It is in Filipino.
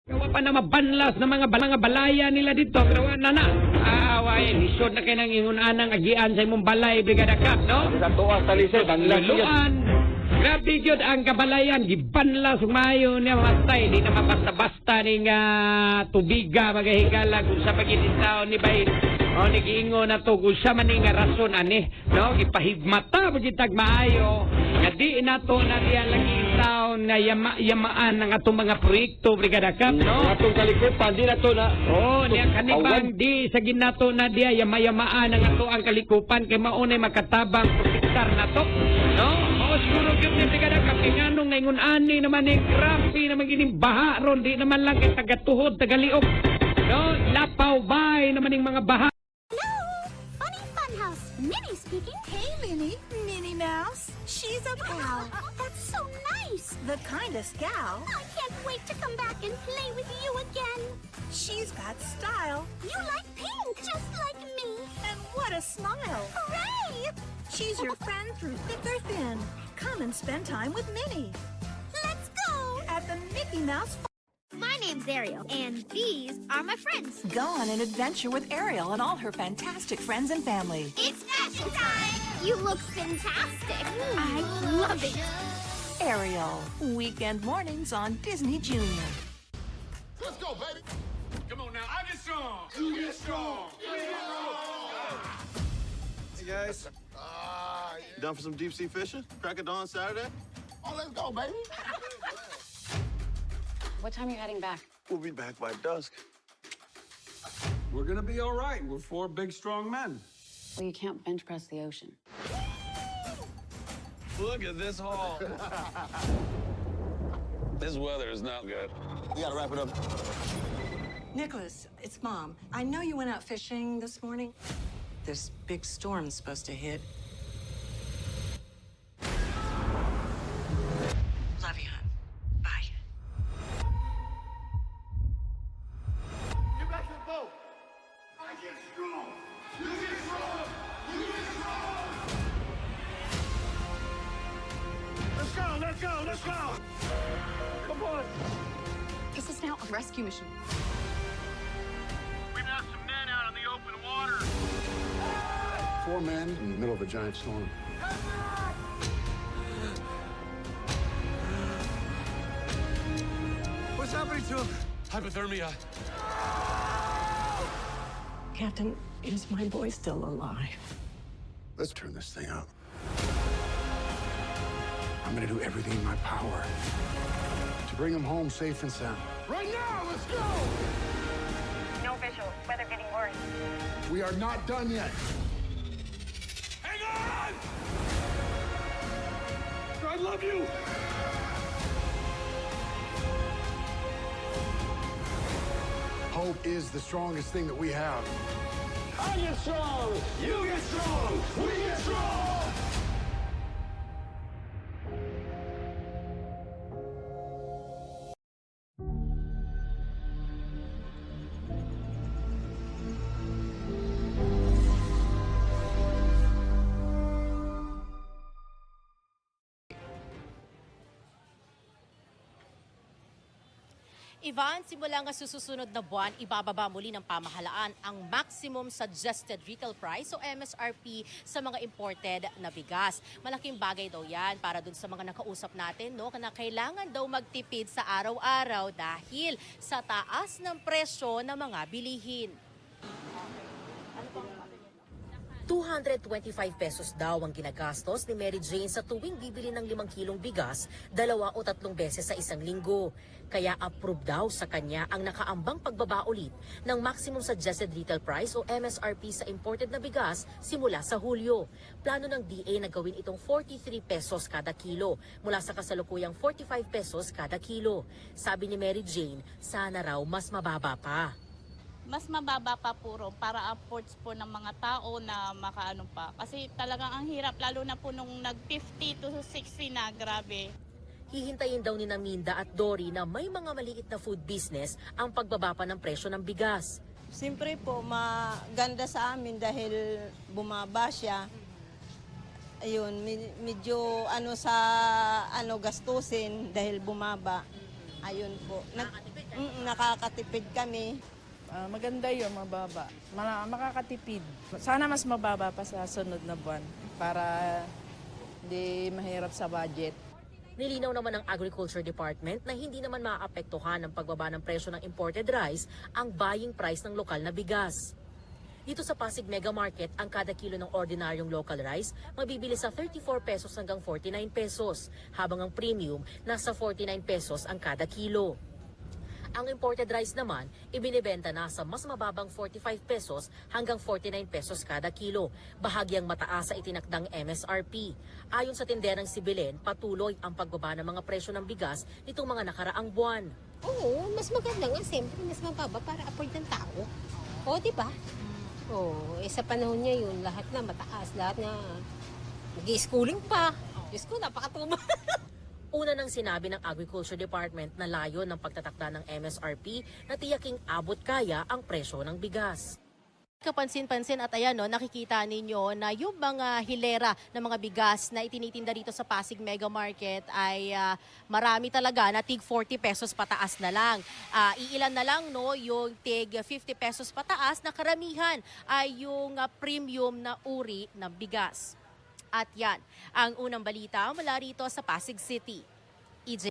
Gawa pa na mabanlas na mga balaya nila dito. Pero na. Away, lisod na kayo ng ingunanang agian sa imong balay, Brigada Cap, no? Sa tuwas talisay, banlas yun. Luluan. Grabe yun ang kabalayan. Gibanlas, umayo niya matay. Di na mabasta-basta ni nga tubiga, magahigala kung sa pag-initaw ni Bayin. O, nag-iingo na to kung siya man nga rason, ani. No? Ipahigmata, magitag maayo. Nga di na to na diya lagi taon na yamaan ng atong mga proyekto, Brigada Cap, no? Atong kalikupan, di na to na. Oh, niya kanibang di sa ginato na diya yama-yamaan ang ato ang kalikupan kay maunay makatabang protektar na to. No? Mao siguro gyud ni Brigada Cap nganong ngayon ani naman ni grabe naman gining baha ron di naman lang kay tagatuhod tagaliog. No? Lapaw bay naman ning mga baha. Funny Funhouse. Minnie speaking. Hey, Minnie. Minnie Mouse. She's a pal. That's so nice. The kindest gal. I can't wait to come back and play with you again. She's got style. You like pink, just like me. And what a smile. Hooray! She's your friend through thick or thin. Come and spend time with Minnie Let's go. at the Mickey Mouse. My name's Ariel, and these are my friends. Go on an adventure with Ariel and all her fantastic friends and family. It's fashion time. You look fantastic. I love it. Ariel, weekend mornings on Disney Junior. Let's go, baby. Come on now. I get strong. You get strong. Hey guys, done for some deep sea fishing? Crack of dawn Saturday? Oh, let's go, baby. What time are you heading back? We'll be back by dusk. We're gonna be all right. We're four big, strong men. Well, you can't bench press the ocean. Look at this haul. This weather is not good. We gotta wrap it up. Nicholas, it's Mom. I know you went out fishing this morning. This big storm's supposed to hit. Love you, hon. Bye. Get back to the boat. I get strong. You get strong. You get strong. Let's go. Let's go. Let's go. Come on. This is now a rescue mission. We've got some men out in the open water. 4 men in the middle of a giant storm. What's happening to him? Hypothermia. Captain, is my boy still alive? Let's turn this thing up. I'm gonna do everything in my power to bring him home safe and sound. Right now. Let's go. No visual. Weather getting worse. We are not done yet. Hang on. I love you. Hope is the strongest thing that we have. I get strong. You get strong. We get strong. Ivan, simula nga susunod na buwan, ibababa muli ng pamahalaan ang maximum suggested retail price o MSRP sa mga imported na bigas. Malaking bagay daw yan para dun sa mga nakausap natin, no, na kailangan daw magtipid sa araw-araw dahil sa taas ng presyo ng mga bilihin. 225 pesos daw ang ginagastos ni Mary Jane sa tuwing bibili ng 5 kilong bigas, 2 o 3 beses sa isang linggo. Kaya approve daw sa kanya ang nakaambang pagbaba ulit ng maximum suggested retail price o MSRP sa imported na bigas simula sa Hulyo. Plano ng DA na gawin itong 43 pesos kada kilo mula sa kasalukuyang 45 pesos kada kilo. Sabi ni Mary Jane, sana raw mas mababa pa. Mas mababa pa puro para upwards po ng mga tao na makaano pa. Kasi talagang ang hirap, lalo na po nung nag-50 to 60 na, grabe. Hihintayin daw ni Minda at Dory na may mga maliit na food business ang pagbaba pa ng presyo ng bigas. Siyempre po, maganda sa amin dahil bumaba siya. Ayun, medyo ano sa gastusin dahil bumaba. Ayun po. nakakatipid kami. Maganda yun, mababa. Makakatipid. Sana mas mababa pa sa sunod na buwan para hindi mahirap sa budget. Nilinaw naman ng Agriculture Department na hindi naman maapektuhan ng pagbaba ng presyo ng imported rice ang buying price ng lokal na bigas. Dito sa Pasig Mega Market, ang kada kilo ng ordinaryong local rice mabibili sa 34 pesos hanggang 49 pesos, habang ang premium nasa 49 pesos ang kada kilo. Ang imported rice naman, ibinibenta na sa mas mababang 45 pesos hanggang 49 pesos kada kilo, bahagyang mataas sa itinakdang MSRP. Ayon sa tinderang si Belen, patuloy ang pagbaba ng mga presyo ng bigas nitong mga nakaraang buwan. Oo, mas maganda nga. Siyempre, mas mababa para afford ng tao. O, di ba? Oo, sa panahon niya yun, lahat na mataas, lahat na nag-schooling pa. Diyos ko, napakatuma. Una nang sinabi ng Agriculture Department na layo ng pagtatakda ng MSRP na tiyaking abot kaya ang presyo ng bigas. Kapansin-pansin at ayan, no, nakikita ninyo na yung mga hilera ng mga bigas na itinitinda dito sa Pasig Mega Market ay marami talaga na tig 40 pesos pataas na lang. Iilan na lang, no, yung tig 50 pesos pataas, na karamihan ay yung premium na uri ng bigas. At yan, ang unang balita mula rito sa Pasig City. EJ